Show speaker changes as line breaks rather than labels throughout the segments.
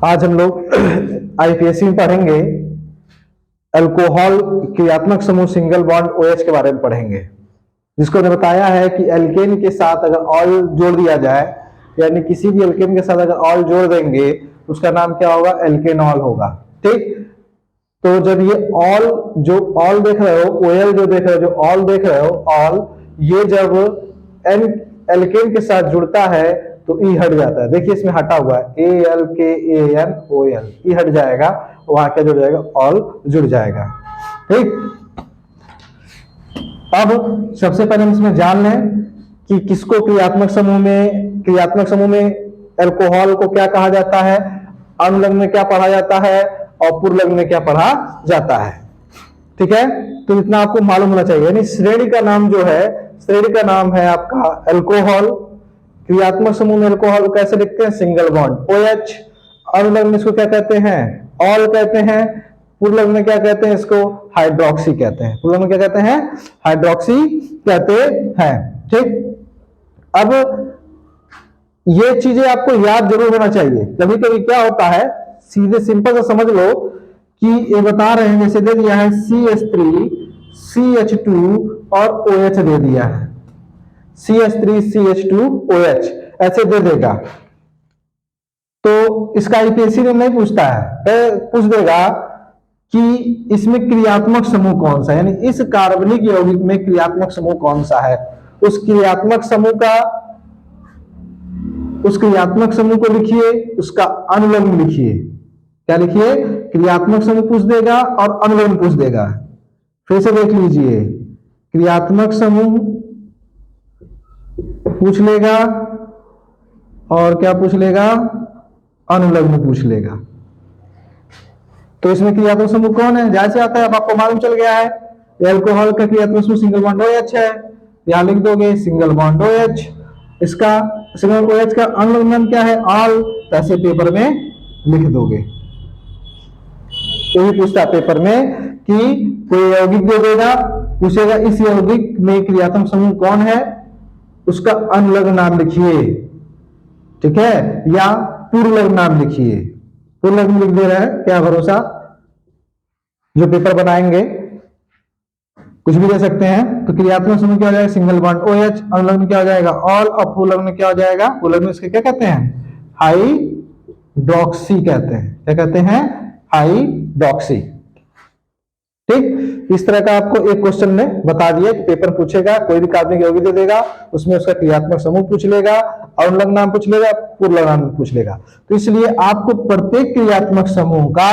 आज हम लोग आईपीएससी में पढ़ेंगे अल्कोहल क्रियात्मक समूह सिंगल बॉन्ड ओएच के बारे में पढ़ेंगे, जिसको मैंने बताया है कि एल्केन के साथ अगर ऑल जोड़ दिया जाए, यानी किसी भी एल्केन के साथ अगर ऑल जोड़ देंगे तो उसका नाम क्या होगा, एल्केनॉल होगा। ठीक, तो जब ये ऑल जो ऑल देख रहे हो, ओएल जो देख रहे हो, जो ऑल देख रहे हो, ऑल ये जब एन एल्केन के साथ जुड़ता है तो ई हट जाता है। देखिए इसमें हटा हुआ है ALKANOL, ई हट जाएगा, वहां क्या जुड़ जाएगा, ऑल जुड़ जाएगा। ठीक, अब सबसे पहले हम इसमें जान लें कि किसको क्रियात्मक समूह में अल्कोहल को क्या कहा जाता है, अनुलग्न में क्या पढ़ा जाता है और पुरलग्न में क्या पढ़ा जाता है। ठीक है, तो इतना आपको मालूम होना चाहिए। यानी श्रेणी का नाम जो है, श्रेणी का नाम है आपका अल्कोहल। क्रियात्मक समूह में अल्कोहल कैसे लिखते हैं, सिंगल बॉन्ड OH। अनुलग्न इसको क्या कहते हैं, ऑल कहते हैं। पुरलग्न में क्या कहते हैं, इसको हाइड्रोक्सी कहते हैं। पुरलग्न में क्या कहते हैं, हाइड्रोक्सी कहते हैं। ठीक, अब ये चीजें आपको याद जरूर होना चाहिए। कभी कभी क्या होता है, सीधे सिंपल सा समझ लो कि ये बता रहे हैं, जैसे दे दिया है CH3 CH2 और OH दे दिया है, CH3 CH2 OH ऐसे दे देगा, तो इसका आईपीएससी में नहीं पूछता है, पूछ देगा कि इसमें क्रियात्मक समूह कौन सा है, यानी इस कार्बनिक यौगिक में क्रियात्मक समूह कौन सा है। उस क्रियात्मक समूह को लिखिए, उसका अनुलग्न लिखिए। क्या लिखिए, क्रियात्मक समूह पूछ देगा और अनुलग्न पूछ देगा। फिर से देख लीजिए, क्रियात्मक समूह पूछ लेगा और क्या पूछ लेगा, अनुलग्न पूछ लेगा। तो इसमें क्रियात्मक समूह कौन है, जैसे आता है, अब आपको मालूम चल गया है। अल्कोहल का क्रियात्मक समूह सिंगल बॉन्ड OH है, यहां लिख दोगे सिंगल बॉन्ड OH। इसका सिंगल OH का अनुलग्न नाम क्या है, ऑल, ऐसे पेपर में लिख दोगे। यही पूछता है पेपर में कि कोई यौगिक दे देगा, पूछेगा इस यौगिक में क्रियात्मक समूह कौन है, उसका अनुलग्न नाम लिखिए। ठीक है, या पुरलग्न नाम लिखिए। पुरलग्न लिख दे रहा है, क्या भरोसा, जो पेपर बनाएंगे कुछ भी दे सकते हैं। तो क्रियात्मक समूह क्या हो जाएगा, सिंगल बॉन्ड OH। अनुलग्न क्या हो जाएगा, ऑल। और पुरलग्न क्या हो जाएगा, पुरलग्न इसके क्या कहते हैं, हाइड्रोक्सी कहते हैं। क्या कहते हैं, हाइड्रोक्सी। ठीक, इस तरह का आपको एक क्वेश्चन में बता दिया कि पेपर पूछेगा, कोई भी कार्बनिक यौगिक दे देगा, उसमें उसका क्रियात्मक समूह पूछ लेगा, अनुलग्न नाम पूछ लेगा, पुरलग्न नाम पूछ लेगा। तो इसलिए आपको प्रत्येक क्रियात्मक समूह का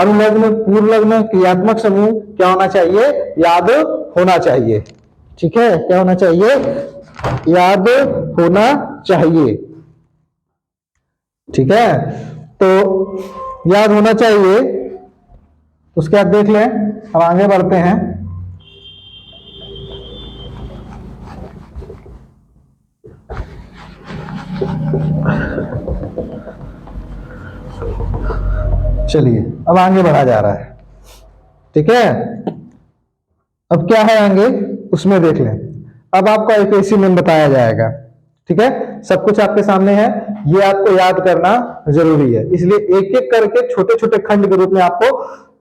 अनुलग्न, पुरलग्न, क्रियात्मक समूह क्या होना चाहिए, याद होना चाहिए। ठीक है, क्या होना चाहिए, याद होना चाहिए। ठीक है, तो याद होना चाहिए। उसके बाद देख लें, अब आगे बढ़ते हैं। चलिए, अब आगे बढ़ा जा रहा है। ठीक है, अब क्या है आगे, उसमें देख लें। अब आपको आईपीएससी में बताया जाएगा। ठीक है, सब कुछ आपके सामने है, ये आपको याद करना जरूरी है। इसलिए एक एक करके छोटे छोटे खंड के रूप में आपको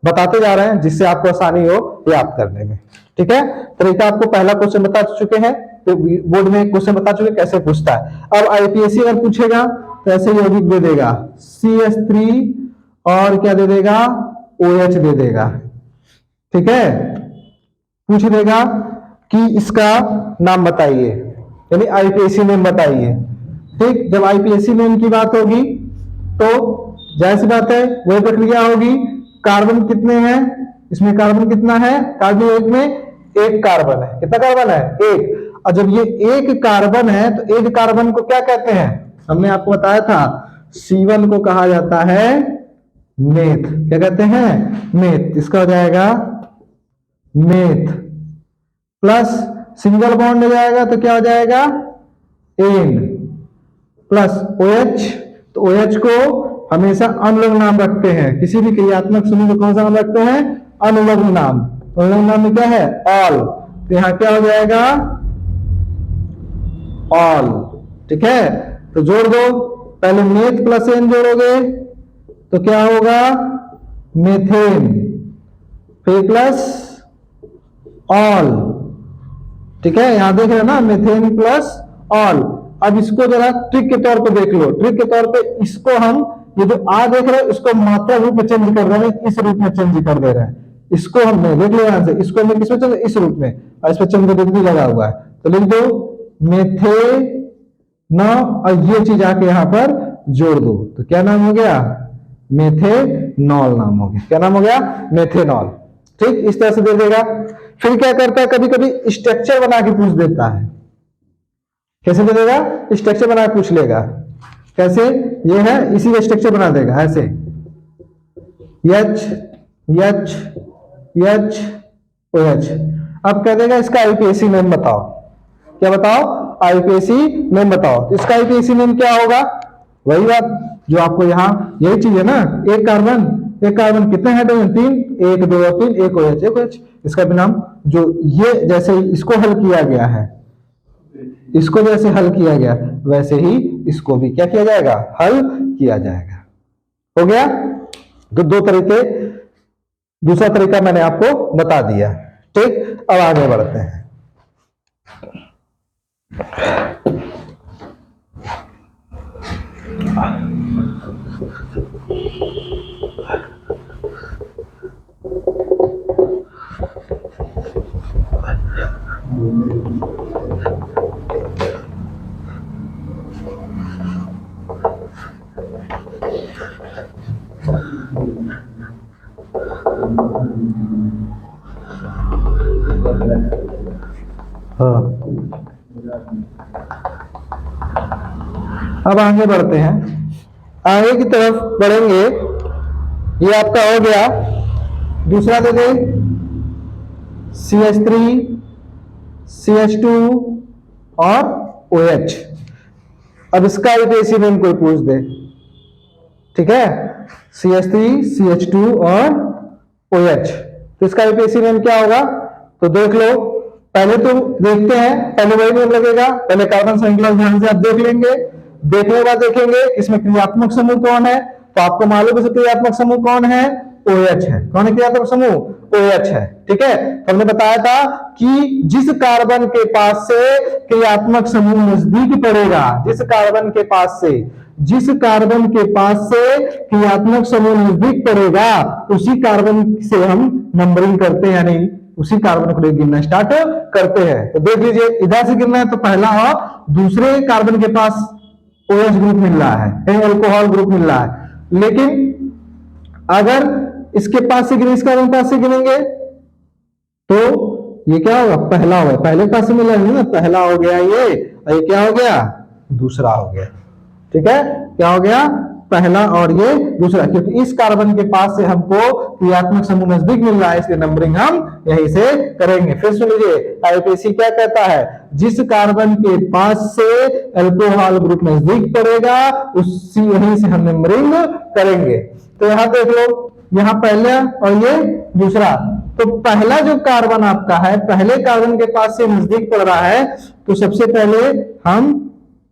बताते जा रहे हैं, जिससे आपको आसानी हो याद करने में। ठीक है, तरीका आपको पहला क्वेश्चन बता चुके हैं, तो बोर्ड में क्वेश्चन बता चुके कैसे पूछता है। अब आईपीएससी अगर पूछेगा तो ऐसे यौगिक दे देगा, CH3 और क्या दे देगा, OH दे देगा। ठीक है, पूछ देगा कि इसका नाम बताइए, यानी आईपीएससी नेम बताइए। ठीक, जब आईपीएससी नेम की बात होगी तो जाहिर सी बात है वही प्रक्रिया होगी। कार्बन कितने हैं, इसमें कार्बन कितना है, कार्बन एक में एक कार्बन है। कितना कार्बन है, एक। और जब ये एक कार्बन है तो एक कार्बन को क्या कहते हैं, हमने आपको बताया था, C1 को कहा जाता है मेथ। क्या कहते हैं, मेथ। इसका हो जाएगा मेथ, प्लस सिंगल बॉन्ड हो जाएगा तो क्या हो जाएगा, एन, प्लस OH। तो OH को हमेशा अनुलग्न नाम रखते हैं, किसी भी क्रियात्मक समूह को कौन सा नाम रखते हैं, अनुलग्न नाम। अनुलग्न नाम में क्या है, ऑल। तो यहां क्या हो जाएगा, ऑल। ठीक है, तो जोड़ दो, पहले मेथ प्लस एन जोड़ोगे तो क्या होगा, मेथेन, फिर प्लस ऑल, ठीक है, यहां देख रहे हो ना, मेथेन प्लस ऑल। अब इसको जरा ट्रिक के तौर पे देख लो, ट्रिक के तौर पे इसको हम, ये जो आ देख रहे हो इसको मात्रा रूप में चेंज कर रहे हैं, इस रूप में चेंज कर दे रहे हैं। इसको हमने देख लो यहां से, इसको हमने किसमें चेंज, इस रूप में, और इस पर चंद्रबिंदु लगा हुआ है, तो लिख दो मेथे न, और ये चीज आके यहां पर जोड़ दो, तो क्या नाम हो गया, मेथेनॉल नाम हो गया। क्या नाम हो गया, मेथेनॉल। ठीक, इस तरह से दे देगा। फिर क्या करता है, कभी कभी स्ट्रक्चर बना के पूछ देता है। कैसे दे देगा, स्ट्रक्चर बना के पूछ लेगा। कैसे, ये है, इसी का स्ट्रक्चर बना देगा ऐसे, H H H O H. अब कह देगा इसका आईपीएसी नेम बताओ। क्या बताओ, आईपीएसी नेम बताओ। इसका आईपीएसी नेम क्या होगा, वही बात जो आपको यहाँ, यही चीज है ना, एक कार्बन कितने हाइड्रोजन, 3, 1 2 और 3, एक OH एक OH। इसका भी नाम, जो ये जैसे इसको हल किया गया है, इसको जैसे हल किया गया वैसे ही इसको भी क्या किया जाएगा, हल किया जाएगा। हो गया। तो दो तरीके, दूसरा तरीका मैंने आपको बता दिया। ठीक, अब आगे बढ़ते हैं। हाँ, अब आगे बढ़ते हैं, आगे की तरफ बढ़ेंगे। ये आपका हो गया, दूसरा दे दे CH3 CH2 और OH। अब इसका आईपीएसी नेम कोई पूछ दे, ठीक है, CH3 CH2 और OH, तो इसका आईपीएसी नेम क्या होगा, तो देख लो। पहले तो देखते हैं, पहले वही नेम लगेगा, पहले कार्बन श्रृंखला ध्यान से आप देख लेंगे। देखने के बाद देखेंगे इसमें क्रियात्मक समूह कौन है, तो आपको मालूम है क्रियात्मक समूह कौन है, OH है। कौन है क्रियात्मक समूह, OH है। ठीक है, तो हमने बताया था कि जिस कार्बन के पास से क्रियात्मक समूह नजदीक पड़ेगा, जिस कार्बन के पास से, जिस कार्बन के पास से क्रियात्मक समूह नजदीक पड़ेगा, उसी कार्बन से हम नंबरिंग करते हैं, यानी उसी कार्बन को गिनना स्टार्ट करते हैं। तो देख लीजिए, इधर से गिनना है तो पहला और दूसरे कार्बन के पास OH ग्रुप मिल रहा है, अल्कोहल ग्रुप मिल रहा है। लेकिन अगर इसके पास से गिने, इस कार्बन के पास से गिनेंगे तो ये क्या होगा, पहला होगा, पहले के पास से मिला है ना, पहला हो गया ये, और ये क्या हो गया, दूसरा हो गया। ठीक है, क्या हो गया, पहला और ये दूसरा, क्योंकि इस कार्बन के पास से हमको क्रियात्मक समूह नजदीक मिल रहा है, इसलिए नंबरिंग हम यहीं से करेंगे। फिर सुन लीजिए, आईपीएसी क्या कहता है, जिस कार्बन के पास से अल्कोहल ग्रुप नजदीक पड़ेगा, उसी यहीं से हम नंबरिंग करेंगे। तो यहां देख लो, यहां पहला और ये दूसरा, तो पहला जो कार्बन आपका है, पहले कार्बन के पास से नजदीक पड़ रहा है, तो सबसे पहले हम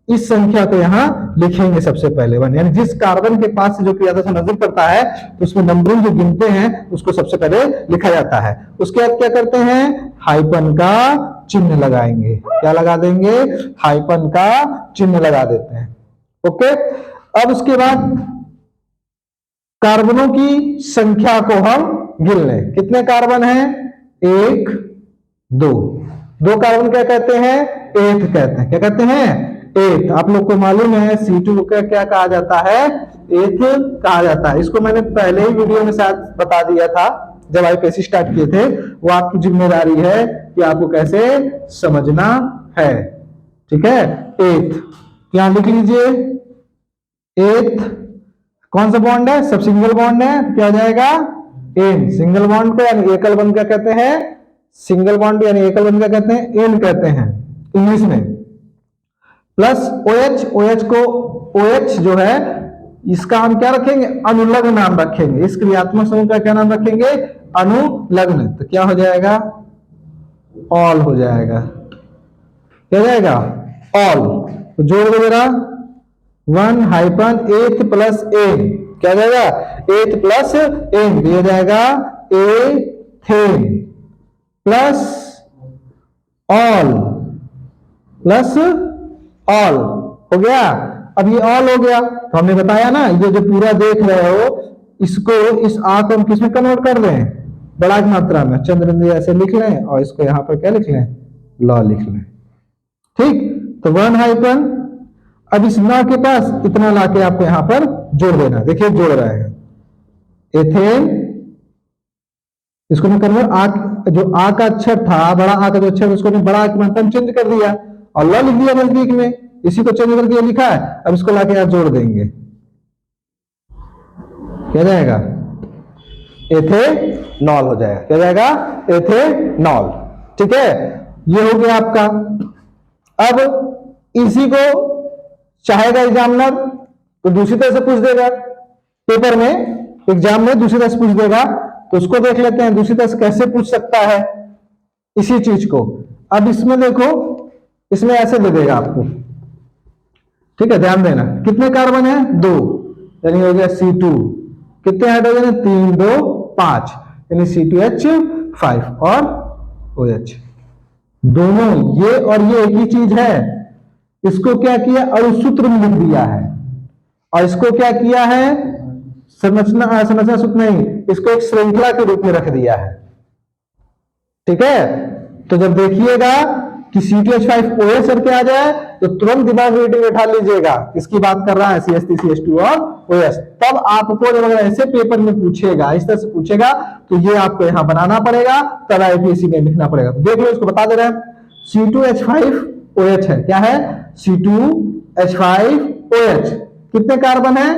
इस संख्या को यहां लिखेंगे, सबसे पहले 1, यानी जिस कार्बन के पास से जो क्रियात्मक समूह नजदीक पड़ता है, तो उसमें नंबरिंग जो गिनते हैं उसको सबसे पहले लिखा जाता है। उसके बाद क्या करते हैं, हाइपन का चिन्ह लगाएंगे। क्या लगा देंगे, हाइपन का चिन्ह लगा देते हैं। ओके, अब उसके बाद कार्बनों की संख्या को हम गिन लें। कितने कार्बन हैं, 1 2, 2 कार्बन क्या कहते हैं, एथ कहते हैं। क्या कहते हैं, एथ। आप लोग को मालूम है C2 को क्या कहा जाता है, एथ कहा जाता है। इसको मैंने पहले ही वीडियो में शायद बता दिया था, जब आईपीएसी स्टार्ट किए थे। वो आपकी जिम्मेदारी है कि आपको कैसे समझना है। ठीक है, एथ यहां लिख लीजिए, एथ कौन सा बॉन्ड है, सब सिंगल बॉन्ड है, क्या हो जाएगा, एन। सिंगल बॉन्ड को यानी एकल बॉन्ड क्या कहते हैं, सिंगल बॉन्ड यानी एकल बॉन्ड क्या कहते हैं, एन कहते हैं इंग्लिश में। प्लस OH, OH को, OH जो है इसका हम क्या रखेंगे, अनुलग्न नाम रखेंगे। इस क्रियात्मक समूह का क्या नाम रखेंगे, अनुलग्न। तो क्या हो जाएगा, ऑल हो जाएगा। क्या हो जाएगा, ऑल। तो जोड़ दो मेरा, 1 हाइपन एथ प्लस एन, क्या जाएगा एथ प्लस एन, दिया जाएगा ethane plus all, plus all हो गया। अब ये ऑल हो गया तो हमने बताया ना, ये जो पूरा देख रहे हो इसको, इस आ को हम किसमें कन्वर्ट कर दें, बड़ा की मात्रा में, चंद्र बिंदु ऐसे लिख लें और इसको यहां पर क्या लिख लें, लॉ लिख लें। ठीक, तो 1 हाइपन, अब इस लॉ के पास इतना ला के आपको यहां पर जोड़ देना, देखिए जोड़ रहे हैं एथेन, इसको मैं कन्वर्ट आ, जो आ का अक्षर था, बड़ा आ का जो अक्षर उसको मैं बड़ा की मात्रा में चेंज कर दिया और लॉ लिख दिया नजदीक में, इसी को चेंज करके लिखा है। अब इसको लाके यहां जोड़ देंगे, क्या जाएगा एथेनॉल हो जाएगा, क्या जाएगा एथेनॉल। ठीक है, ये हो गया आपका। अब इसी को चाहेगा एग्जामिनर तो दूसरी तरह से पूछ देगा, पेपर में एग्जाम में दूसरी तरह से पूछ देगा, तो उसको देख लेते हैं दूसरी तरह से कैसे पूछ सकता है इसी चीज को। अब इसमें देखो, इसमें ऐसे दे देगा आपको, ठीक है, ध्यान देना, कितने कार्बन है 2, यानी हो गया C2, कितने हाइड्रोजन है 3 2 5, यानी C2H5 और OH, दोनों ये और ये एक ही चीज है। इसको क्या किया, अणुसूत्र में लिख दिया है, और इसको क्या किया है, संरचना सूत्र नहीं, इसको एक श्रृंखला के रूप में रख दिया है। ठीक है, तो जब देखिएगा कि C2H5OH करके आ जाए तो तुरंत दिमाग में बैठा लीजिएगा किसकी बात कर रहा है, CH3CH2 और OH। तब आपको जब ऐसे पेपर में पूछेगा, इस तरह से पूछेगा, तो ये आपको यहां बनाना पड़ेगा, तब आईपीएससी में लिखना पड़ेगा। तो देख लो, इसको बता दे रहे हैं, C2H5OH है, क्या है C2H5OH, कितने कार्बन है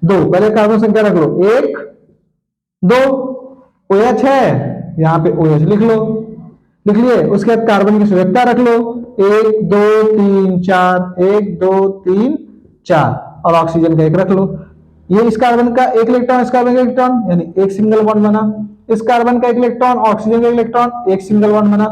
2, पहले कार्बन संख्या रख लो 1 2, OH है यहां पे OH लिख लो, लिख लिए, उसके बाद कार्बन की संयोजकता रख लो 1 2 3 4, 1 2 3 4, और ऑक्सीजन का एक रख लो। ये इस कार्बन का एक इलेक्ट्रॉन, इस कार्बन का इलेक्ट्रॉन, यानी एक सिंगल बॉन्ड बना, इस कार्बन का एक इलेक्ट्रॉन, ऑक्सीजन का इलेक्ट्रॉन, एक सिंगल बॉन्ड बना।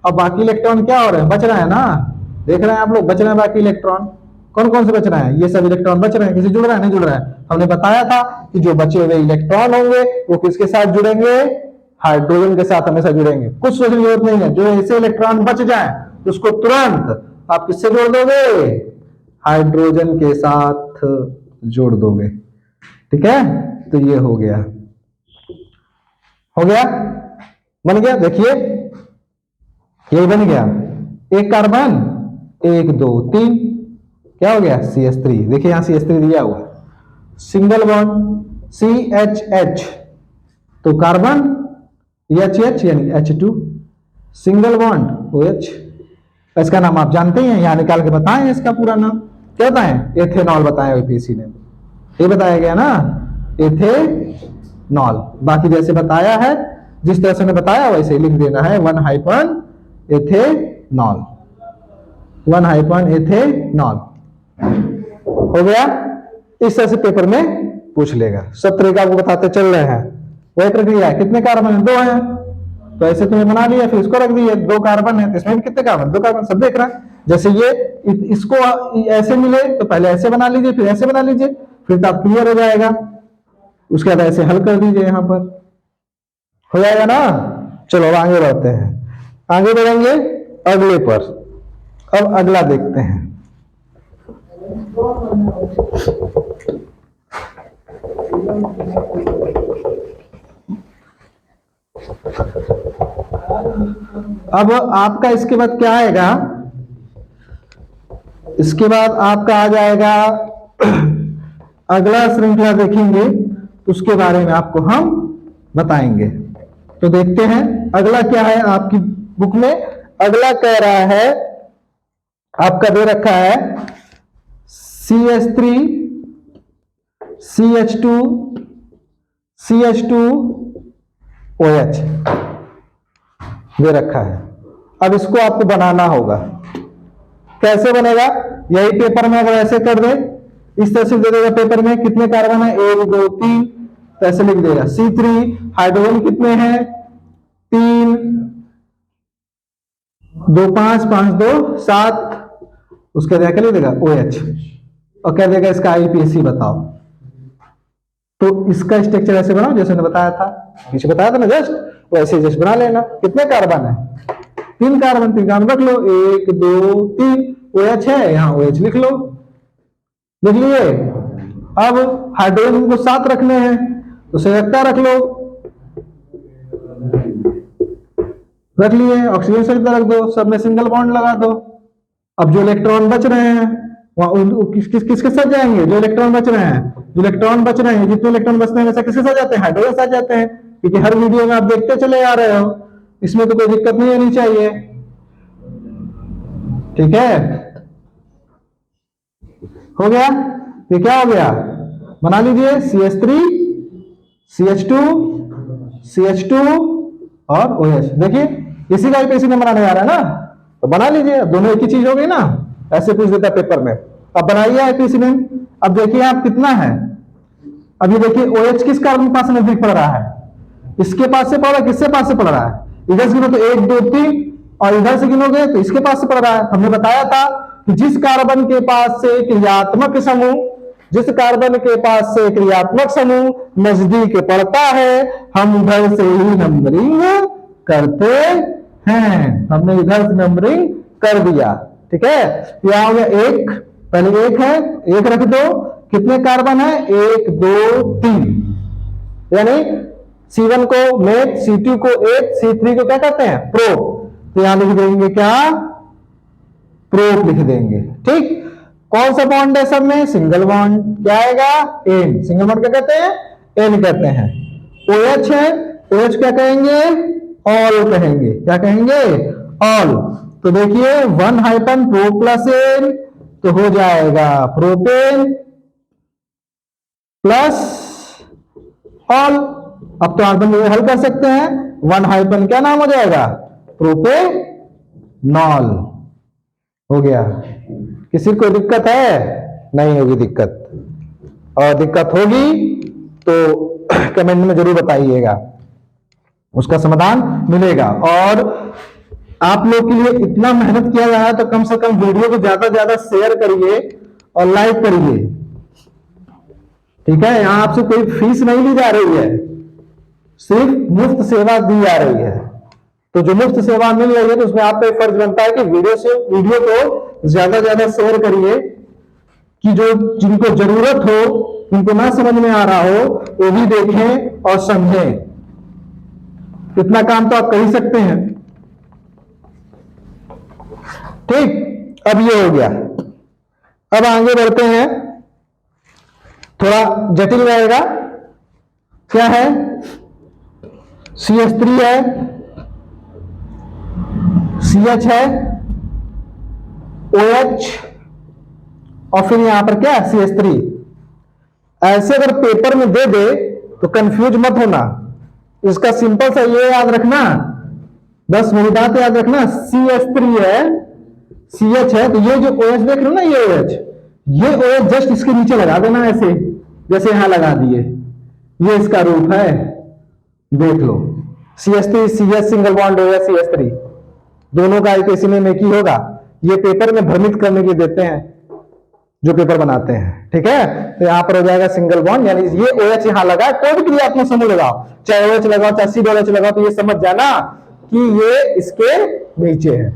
अब बाकी इलेक्ट्रॉन क्या हो रहे हैं, बच रहे हैं ना, देख रहे हैं आप लोग, बच रहे हैं बाकी इलेक्ट्रॉन, कौन कौन से बच रहे हैं, ये सब इलेक्ट्रॉन बच रहे हैं, किसी जुड़ रहा है नहीं जुड़ रहा है, हमने बताया था कि जो बचे हुए इलेक्ट्रॉन होंगे वो किसके साथ जुड़ेंगे, हाइड्रोजन के साथ हमेशा जुड़ेंगे। कुछ सोचने की जरूरत नहीं है, जो ऐसे इलेक्ट्रॉन बच जाए उसको तुरंत आप किससे जोड़ दोगे, हाइड्रोजन के साथ जोड़ दोगे। ठीक है, तो ये हो गया, हो गया, बन गया, देखिए ये बन गया, एक कार्बन 1 2 3, क्या हो गया CH3, देखिए यहां CH3 दिया हुआ, सिंगल बॉन्ड CHH, तो कार्बन HH यानी H2, सिंगल बॉन्ड OH, इसका नाम आप जानते हैं, यहां निकाल के बताएं, इसका पूरा नाम क्या बताएं, एथेनॉल बताया यूपीएससी ने, ये बताया गया ना एथेनॉल। बाकी जैसे बताया है, जिस तरह से बताया वैसे लिख देना है 1 हाइपन एथेनॉल, 1 हाइपन एथेनॉल, हो गया। इस तरह से पेपर में पूछ लेगा, सब तरीका को बताते चल रहे हैं। वही प्रक्रिया है, कितने कार्बन है 2 हैं, तो ऐसे तुम्हें बना लिया, फिर इसको रख दिए 2 कार्बन है, तो इसमें भी कितने कार्बन 2 कार्बन, सब देख रहा है। जैसे ये इसको ऐसे मिले तो पहले ऐसे बना लीजिए, फिर ऐसे बना लीजिए, फिर तो क्लियर हो जाएगा। उसके बाद ऐसे हल कर दीजिए, यहां पर हो जाएगा ना। चलो अब आगे बढ़ते हैं, आगे बढ़ेंगे अगले पर। अब अगला देखते हैं, अब आपका इसके बाद क्या आएगा, इसके बाद आपका आ जाएगा अगला श्रृंखला देखेंगे, उसके बारे में आपको हम बताएंगे। तो देखते हैं अगला क्या है आपकी बुक में। अगला कह रहा है, आपका दे रखा है CH3 CH2 CH2 OH दे रखा है। अब इसको आपको बनाना होगा, कैसे बनेगा, यही पेपर में अगर ऐसे कर दे, इस तरह से दे देगा पेपर में, कितने कार्बन है 1 2 3, तो ऐसे लिख देगा C3, हाइड्रोजन कितने हैं 3 2 5 5 2 7, उसके बाद क्या लिख देगा OH, और कह देगा इसका आईपीएसी बताओ। तो इसका स्ट्रक्चर ऐसे बनाओ जैसे मैंने बताया था, पीछे बताया था ना जस्ट, वैसे जस्ट बना लेना। कितने कार्बन है? 3 कार्बन, 3 कार्बन रख लो, 1 2 3। OH है, यहाँ OH लिख लो, लिख लिए। अब हाइड्रोजन को 7 रखने हैं तो संयुक्ता रख लो, रख लिए। ऑक्सीजन संयुक्ता रख दो, सब में सिंगल बॉन्ड लगा दो। अब जो इलेक्ट्रॉन बच रहे हैं वहां किसके साथ जाएंगे? जो इलेक्ट्रॉन बच रहे हैं, जो इलेक्ट्रॉन बच रहे हैं, जितने इलेक्ट्रॉन बचते हैं वैसे किसके साथ जाते हैं? हाइड्रोजन साथ जाते हैं, क्योंकि हर वीडियो में आप देखते चले आ रहे हो, इसमें तो कोई दिक्कत नहीं होनी चाहिए। ठीक है, हो गया? ये क्या हो गया? बना लीजिए CH3 CH2 CH2 और OH। देखिए इसी का आईपीएसी में बनाने जा रहा है ना, तो बना लीजिए। दोनों एक ही चीज हो गई ना, ऐसे पूछ देता है पेपर में। अब बनाइए आईपीएसी में। अब देखिए आप कितना है। अब ये देखिए OH किस कार्बन के पास नजदीक पड़ रहा है? इसके पास से पड़ रहा है, किससे पास से पड़ रहा है? इधर से गिनो तो 1 2 3, और इधर से गिनोगे तो इसके पास से पड़ रहा है। हमने बताया था कि जिस कार्बन के पास से क्रियात्मक समूह, जिस कार्बन के पास से क्रियात्मक समूह नजदीक पड़ता है, हम उधर से ही नंबरिंग करते हैं। हमने इधर से नंबरिंग कर दिया। ठीक है, यहां हो गया 1, पहले 1 है, 1 रख दो। कितने कार्बन है? 1 2 3, यानी C1 को मेथ, C2 को एथ, C3 को क्या कहते हैं? प्रोप। तो यहां लिख देंगे क्या? प्रोप लिख देंगे। ठीक, कौन सा बॉन्ड है सब में? Single bond. क्या आएगा? एन। सिंगल बॉन्ड क्या कहते हैं? एन कहते हैं। OH है, OH क्या कहेंगे? ऑल कहेंगे। क्या कहेंगे? ऑल। तो देखिए 1 हाइपन प्रो प्लस एन, तो हो जाएगा प्रोपेन प्लस ऑल। अब तो आर्गन में हल कर सकते हैं। 1 हाइपन क्या नाम हो जाएगा? प्रोपेनॉल। हो गया। किसी को दिक्कत है? नहीं होगी दिक्कत, और दिक्कत होगी तो कमेंट में जरूर बताइएगा, उसका समाधान मिलेगा। और आप लोग के लिए इतना मेहनत किया जा रहा है तो कम से कम वीडियो को ज्यादा से ज्यादा शेयर करिए और लाइक करिए। ठीक है, यहां आपसे कोई फीस नहीं ली जा रही है, सिर्फ मुफ्त सेवा दी जा रही है। तो जो मुफ्त सेवा मिल रही है तो उसमें आपका फर्ज बनता है कि वीडियो को ज्यादा से ज्यादा शेयर करिए, कि जो जिनको जरूरत हो, जिनको ना समझ में आ रहा हो, वो भी देखें और समझें। इतना काम तो आप कर ही सकते हैं। ठीक, अब ये हो गया। अब आगे बढ़ते हैं, थोड़ा जटिल रहेगा। क्या है? CH3 है, CH है, OH, और फिर यहां पर क्या? CH3। ऐसे अगर पेपर में दे दे तो कंफ्यूज मत होना। इसका सिंपल सा ये याद रखना, बस मेरी बात याद रखना। CH3 है, CH है, तो ये जो OH देख रहे हो ना, ये OH जस्ट इसके नीचे लगा देना, ऐसे जैसे यहां लगा दिए। ये इसका रूप है, देख लो। CH3 CH single bond OH CH3, दोनों का आईपीएसी में एक ही होगा। ये पेपर में भ्रमित करने के देते हैं जो पेपर बनाते हैं। ठीक है, तो यहां पर हो जाएगा सिंगल बॉन्ड, यानी ये OH यहां लगा। कोई भी क्रियात्मक समूह लगाओ, चाहे OH लगाओ चाहे COH लगाओ, तो ये समझ जाना कि ये इसके नीचे है।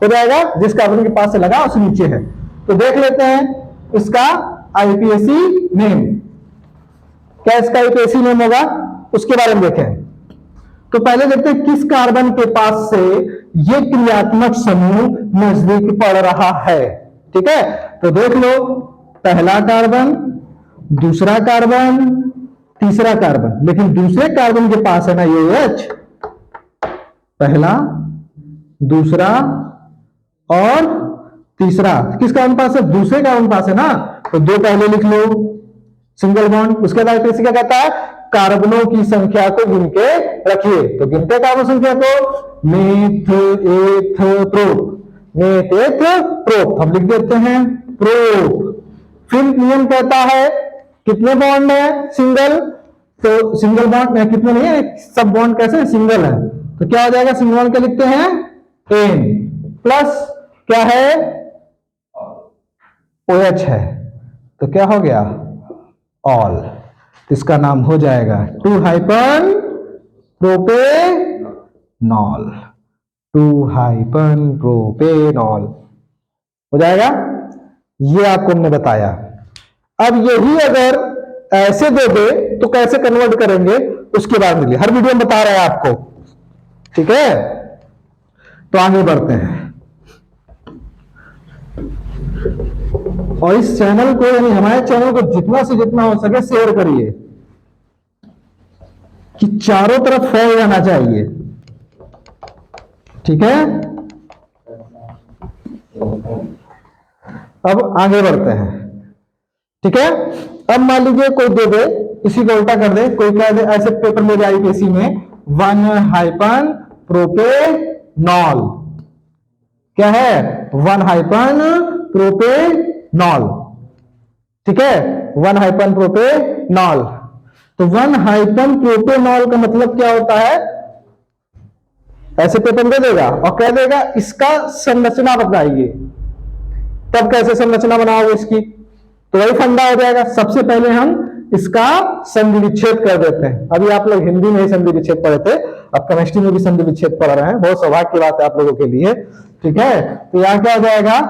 हो जाएगा, जिस कार्बन के पास से लगा उसके नीचे है। तो देख लेते हैं इसका आईपीएसी नेम। क्या इसका आईपीएसी नेम होगा, उसके बारे में देखें। तो पहले देखते हैं किस कार्बन के पास से ये क्रियात्मक समूह नजदीक पड़ रहा है। ठीक है, तो देख लो, पहला कार्बन, दूसरा कार्बन, तीसरा कार्बन। लेकिन दूसरे कार्बन के पास है ना ये OH, पहला, दूसरा और तीसरा। किस कार्बन पास है? दूसरे कार्बन पास है ना, तो 2 पहले लिख लो, सिंगल बॉन्ड। उसके बाद आईपीएसी क्या कहता है? कार्बनों की संख्या को गिन के रखिए। तो गिनते कार्बन संख्या को, मेथ एथ प्रोप, मेथ एथ प्रोप हम लिख देते हैं प्रोप। फिर नियम कहता है कितने बॉन्ड है? सिंगल, तो सिंगल बॉन्ड कितने नहीं है, सब बॉन्ड कैसे? सिंगल है। तो क्या हो जाएगा? सिंगल बॉन्ड क्या लिखते हैं? एन प्लस क्या है? OH है। तो क्या हो गया, ऑल। इसका नाम हो जाएगा 2 हाइपन प्रोपेनॉल, 2 हाइपन प्रोपेनॉल हो जाएगा। ये आपको हमने बताया। अब यही अगर ऐसे दे दे तो कैसे कन्वर्ट करेंगे उसके बाद मिलिए, हर वीडियो में बता रहे हैं आपको, ठीक है। तो आगे बढ़ते हैं और इस चैनल को यानी हमारे चैनल को जितना से जितना हो सके शेयर करिए कि चारों तरफ फैल जाना चाहिए, ठीक है। अब आगे बढ़ते हैं, ठीक है। अब मान लीजिए कोई दे दे, इसी को उल्टा कर दे, कोई कह दे ऐसे पेपर में आईपीएससी में 1 हाइपन प्रोपेनॉल, क्या है 1 हाइपन प्रोपेनॉल, ठीक है, 1 हाइपन प्रोपेनॉल। तो 1 हाइपन प्रोपेनॉल का मतलब क्या होता है, ऐसे पेपर दे देगा और कह देगा इसका संरचना बताइए। तब कैसे संरचना बनाओगे इसकी, तो वही फंडा हो जाएगा। सबसे पहले हम इसका संधि विच्छेद कर देते हैं। अभी आप लोग हिंदी में ही संधि विच्छेद पढ़े थे, अब केमिस्ट्री में भी संधि विच्छेद पढ़ रहे हैं, बहुत सौभाग्य की बात है आप लोगों के लिए, ठीक है। तो यहाँ क्या हो जाएगा,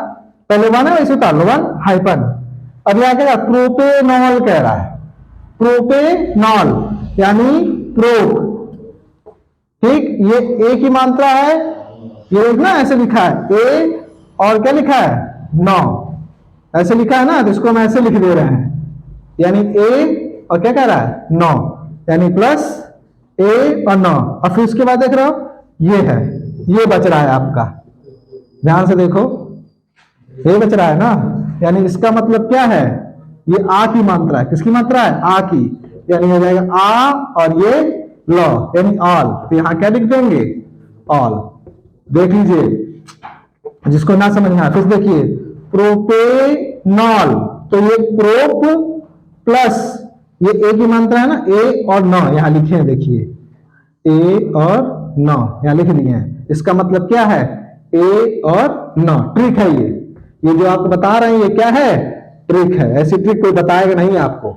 पहले 1 है, इसे उतार लो 1 हाइपन। अब यहाँ क्या प्रोपेनॉल कह रहा है, प्रोपेनॉल यानी प्रोप, ठीक। ये ए की मात्रा है, ये ना ऐसे लिखा है ए और क्या लिखा है 9, ऐसे लिखा है ना, तो इसको हम ऐसे लिख दे रहे हैं, यानी ए और क्या कह रहा है 9, यानी प्लस ए और 9। और फिर उसके बाद देख रहे हो ये है, ये बच रहा है आपका, ध्यान से देखो ये बच रहा है ना, यानी इसका मतलब क्या है, ये आ की मात्रा है। किसकी मात्रा है, आ की, यानी हो जाएगा आ और ये ल यानी ऑल। तो यहां क्या लिख देंगे, ऑल। देख लीजिए जिसको ना समझ में आए, फिर देखिए प्रोपेनॉल, तो ये प्रोप प्लस ये ए की मात्रा है ना, ए और 9 यहां लिखे हैं, देखिए ए और 9 यहां लिख दिए हैं। इसका मतलब क्या है, ए और 9। ट्रिक है ये जो आपको बता रहे हैं ये क्या है, ट्रिक है। ऐसी ट्रिक कोई बताएगा नहीं आपको,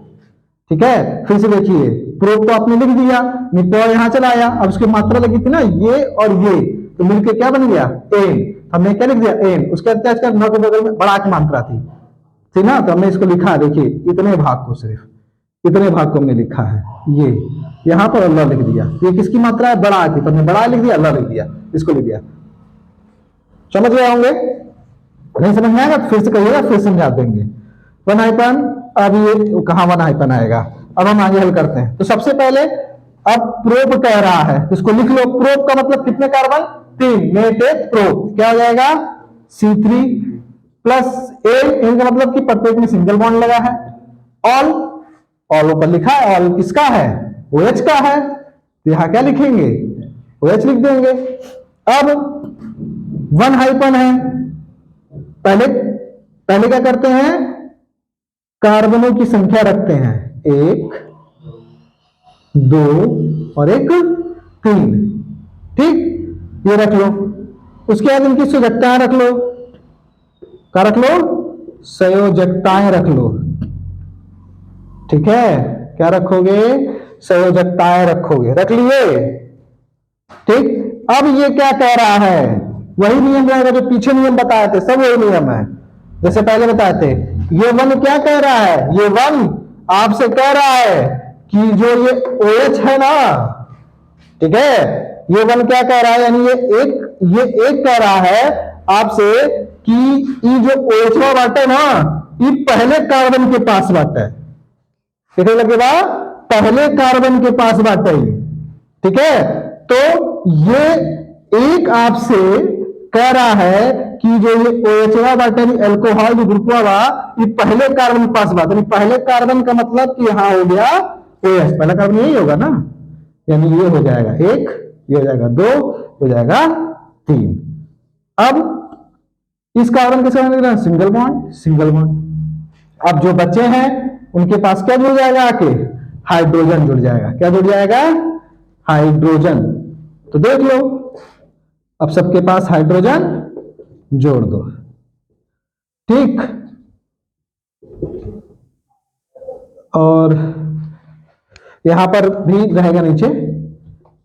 ठीक है। फिर से देखिए प्रोप तो आपने लिख दिया, निपो यहां चला आया, अब उसकी मात्रा लगी थी ना ये और ये, तो मिलकर क्या बन गया एन। हमने क्या लिख दिया एन, उसके अत्याचार 9 के बगल में बड़ा की मात्रा थी, ठीक ना। तो हमने इसको लिखा, देखिए इतने भाग को, सिर्फ इतने भाग को हमने लिखा है, ये यहां पर अल्लाह लिख दिया। ये किसकी मात्रा है, बड़ा की, तो हमने बड़ा लिख दिया, अल्लाह लिख दिया, इसको लिख दिया। समझ गए होंगे, नहीं समझ में आएगा तो फिर से कहिएगा, फिर समझा देंगे। 1 हाइपन, अब ये कहां 1 हाइपन आएगा। अब हम आगे हल करते हैं। तो सबसे पहले अब प्रोप कह रहा है, इसको लिख लो। प्रोप का मतलब कितने कार्बन, 3, नेटेड प्रोप क्या हो जाएगा C3 प्लस ए, इनका मतलब कि प्रत्येक में सिंगल बॉन्ड लगा है। ऑल, ऑल ऊपर लिखा है, ऑल किसका है, OH का है, तो यहां क्या लिखेंगे OH लिख देंगे। अब 1 हाइपन है, पहले पहले क्या करते हैं, कार्बनों की संख्या रखते हैं, 1 2 और 1 3, ठीक, ये रख लो। उसके बाद इनकी संयोजकताएं रख लो, क्या रख लो, संयोजकताएं रख लो, ठीक है। क्या रखोगे, संयोजकताएं रखोगे, रख लिए, ठीक। अब ये क्या कह रहा है, वही नियम रहेगा जो पीछे नियम बताए थे, सब वही नियम है जैसे पहले बताए थे। ये 1 क्या कह रहा है, ये 1 आपसे कह रहा है कि जो ये OH है ना, ठीक है, ये 1 क्या कह रहा है, यानी ये एक कह रहा है आपसे कि ये जो OH बाटे ना, ये पहले कार्बन के पास बाटे, कितने लगेगा, पहले कार्बन के पास बाटे, ठीक है। तो ये एक आपसे कह रहा है कि जो ये OH बाटे एल्कोहल जो ग्रुप वाला, ये पहले कार्बन के पास बात, पहले कार्बन का मतलब कि यहां हो गया OH, पहला कार्बन यही होगा ना, यानी ये हो जाएगा 1, ये हो जाएगा 2, हो जाएगा 3। अब इस कार्बन के साथ सिंगल बॉन्ड, सिंगल बॉन्ड। अब जो बच्चे हैं उनके पास क्या जुड़ जाएगा, आके हाइड्रोजन जुड़ जाएगा। क्या जुड़ जाएगा, हाइड्रोजन। तो देख लो, अब सबके पास हाइड्रोजन जोड़ दो, ठीक। और यहां पर भी रहेगा नीचे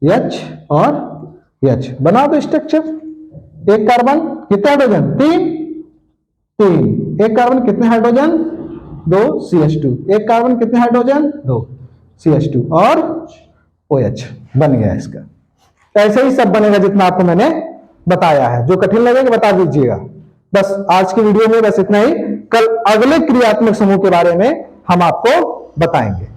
H और H। बना दो स्ट्रक्चर। एक कार्बन कितने हाइड्रोजन? 3। एक कार्बन कितने हाइड्रोजन? 2 CH2। एक कार्बन कितने हाइड्रोजन? 2 CH2 और OH बन गया इसका। ऐसे ही सब बनेगा जितना आपको मैंने बताया है। जो कठिन लगेगा बता दीजिएगा। बस आज की वीडियो में बस इतना ही। कल अगले क्रियात्मक समूह के बारे में हम आपको बताएंगे।